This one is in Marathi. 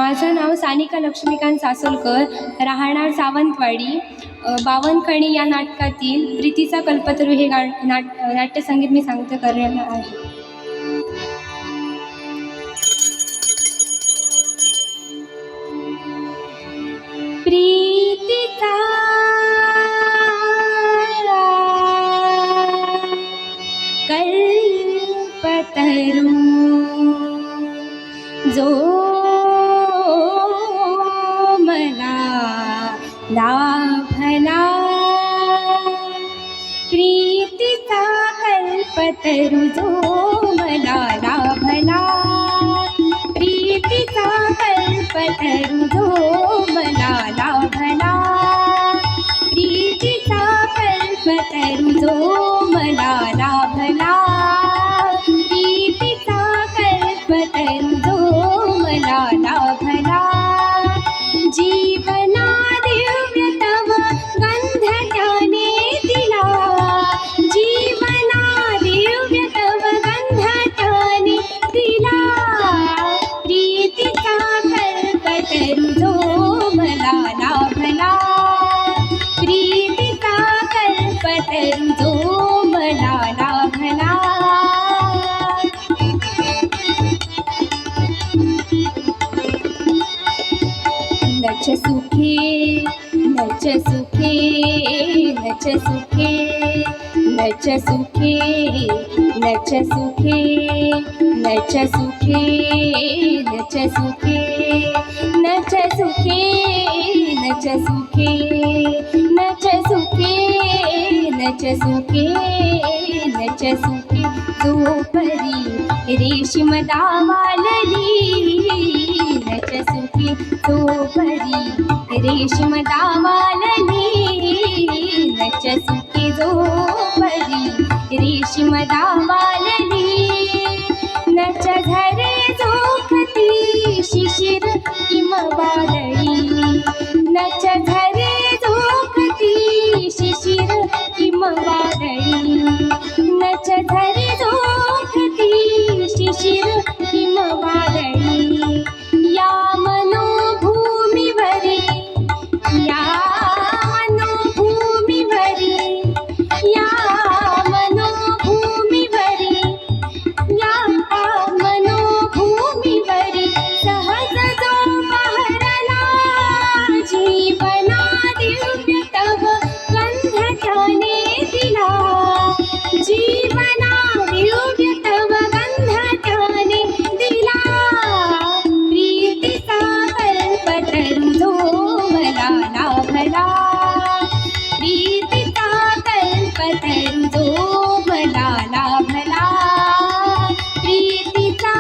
माझं नाव सानिका लक्ष्मीकांत सासोलकर, राहणार सावंतवाडी. बावनकणी या नाटकातील प्रीतीचा कल्पतरू हे नाट्यसंगीत मी सांगते करणार आहे. प्रीतीचा कल्पतरू जो मला लाभला, प्रीतीचा कल्पतरू जो मला लाभला, प्रीतीचा कल्पतरू जो मला लाभला, प्रीतीचा कल्पतरू जो मला लाभला, प्रीतीचा कल्पतरू जो मला लाभला. जीवना दिव्य तव गंध त्याने दिला, जीवना दिव्य तव गंध त्याने दिला, प्रीतीचा कल्पतरू जो मला लाभला, प्रीतीचा कल्पतरू जो मला लाभला. नच सुखे नच सुखे नच सुखे नच सुखे नच सुखे नच सुखे नच सुखे नच सुखे नच सुखे नच सुखे नच सुखे नच सुखे जो परी रेशीम दावालली, नच सुखे तो परी रेशीम दावालली, नच सुखे जो परी रेशीम दावालली, नच झरे झोकती शिशिर हिमवादळी, नच झरे झोकती शिशिर हिमवादळी, नच झरे झोकती शिशिर हिमवादळी. या मनोभूमीवरी, या मनोभूमीवरी, या मनोभूमीवरी, या मनोभूमीवरी सहज जो बहरला, जीवना दिव्य तव गंध त्याने दिला, जीवना दिव्य तव गंध त्याने दिला, प्रीतीचा कल्पतरू जो मला लाभला, प्रीतीचा कल्पतरू जो मला लाभला, प्रीतीचा